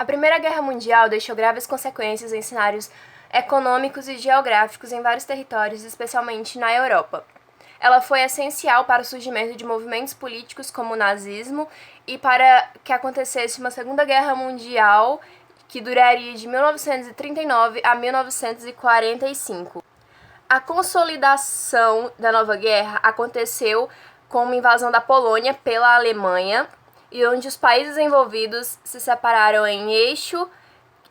A Primeira Guerra Mundial deixou graves consequências em cenários econômicos e geográficos em vários territórios, especialmente na Europa. Ela foi essencial para o surgimento de movimentos políticos como o nazismo e para que acontecesse uma Segunda Guerra Mundial que duraria de 1939 a 1945. A consolidação da nova guerra aconteceu com uma invasão da Polônia pela Alemanha, e onde os países envolvidos se separaram em eixo,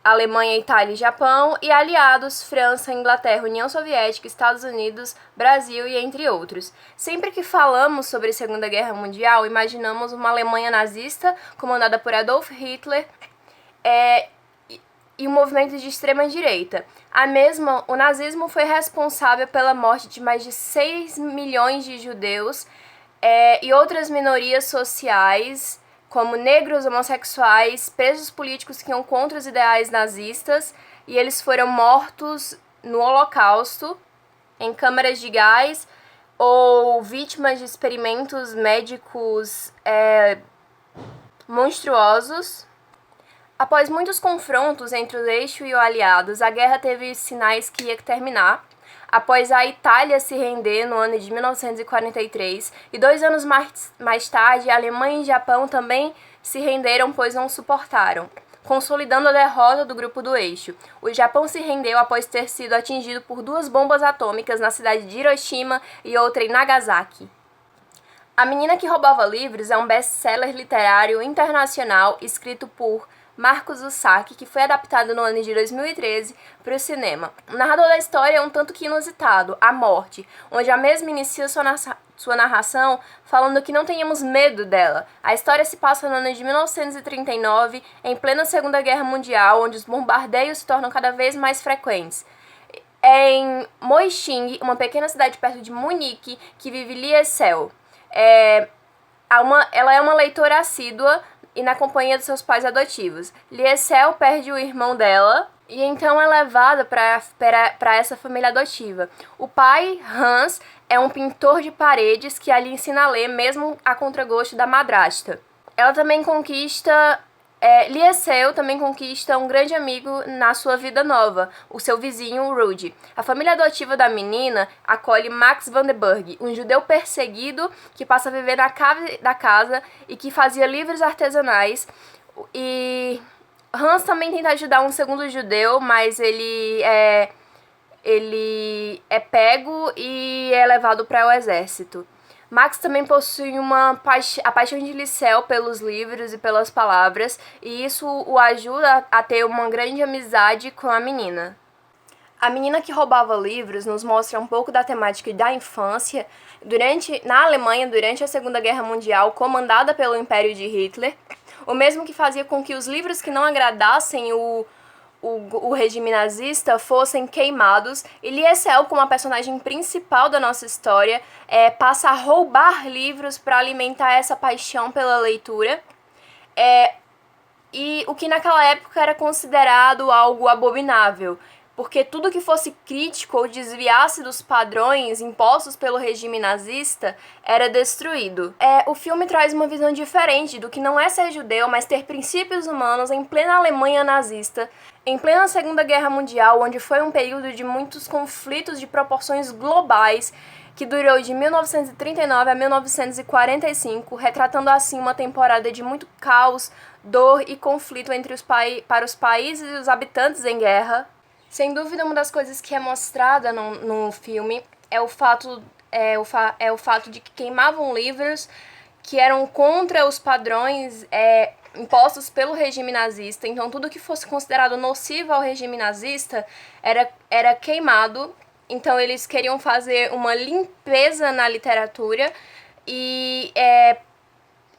Alemanha, Itália e Japão, e aliados, França, Inglaterra, União Soviética, Estados Unidos, Brasil e entre outros. Sempre que falamos sobre a Segunda Guerra Mundial, imaginamos uma Alemanha nazista, comandada por Adolf Hitler, e um movimento de extrema-direita. O nazismo foi responsável pela morte de mais de 6 milhões de judeus e outras minorias sociais, como negros, homossexuais, presos políticos que iam contra os ideais nazistas, e eles foram mortos no Holocausto, em câmaras de gás, ou vítimas de experimentos médicos monstruosos. Após muitos confrontos entre o eixo e os aliados, a guerra teve sinais que ia terminar. Após a Itália se render no ano de 1943, e 2 anos mais tarde, a Alemanha e o Japão também se renderam, pois não suportaram, consolidando a derrota do grupo do eixo. O Japão se rendeu após ter sido atingido por 2 bombas atômicas na cidade de Hiroshima e outra em Nagasaki. A Menina que Roubava Livros é um best-seller literário internacional escrito por Marcos Zusak, que foi adaptado no ano de 2013 para o cinema. O narrador da história é um tanto que inusitado, a morte, onde a mesma inicia sua narração falando que não tenhamos medo dela. A história se passa no ano de 1939, em plena Segunda Guerra Mundial, onde os bombardeios se tornam cada vez mais frequentes. Em Moixing, uma pequena cidade perto de Munique, que vive Liesel. Ela é uma leitora assídua e na companhia de seus pais adotivos. Liesel perde o irmão dela e então é levada para essa família adotiva. O pai, Hans, é um pintor de paredes que ali ensina a ler, mesmo a contragosto da madrasta. Ela também Liesel também conquista um grande amigo na sua vida nova, o seu vizinho Rudy. A família adotiva da menina acolhe Max Vandenberg, um judeu perseguido que passa a viver na cave da casa e que fazia livros artesanais. E Hans também tenta ajudar um segundo judeu, mas ele é pego e é levado para o exército. Max também possui a paixão de Liesel pelos livros e pelas palavras, e isso o ajuda a ter uma grande amizade com a menina. A Menina que Roubava Livros nos mostra um pouco da temática da infância na Alemanha durante a Segunda Guerra Mundial, comandada pelo Império de Hitler, o mesmo que fazia com que os livros que não agradassem o regime nazista fossem queimados, e Liesel, como a personagem principal da nossa história, passa a roubar livros para alimentar essa paixão pela leitura, e o que naquela época era considerado algo abominável, porque tudo que fosse crítico ou desviasse dos padrões impostos pelo regime nazista era destruído. O filme traz uma visão diferente do que não é ser judeu, mas ter princípios humanos em plena Alemanha nazista, em plena Segunda Guerra Mundial, onde foi um período de muitos conflitos de proporções globais, que durou de 1939 a 1945, retratando assim uma temporada de muito caos, dor e conflito para os países e os habitantes em guerra. Sem dúvida, uma das coisas que é mostrada no filme é o fato de que queimavam livros que eram contra os padrões impostos pelo regime nazista. Então, tudo que fosse considerado nocivo ao regime nazista era queimado. Então, eles queriam fazer uma limpeza na literatura e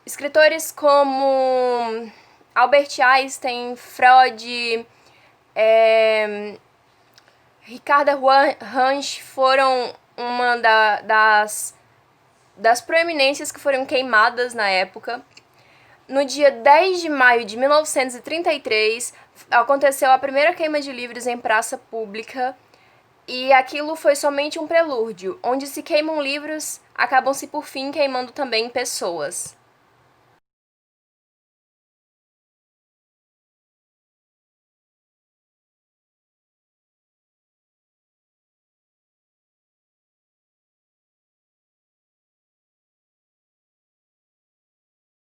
escritores como Albert Einstein, Freud, Ricarda Ranch foram uma das proeminências que foram queimadas na época. No dia 10 de maio de 1933, aconteceu a primeira queima de livros em praça pública, e aquilo foi somente um prelúdio. Onde se queimam livros, acabam-se por fim queimando também pessoas.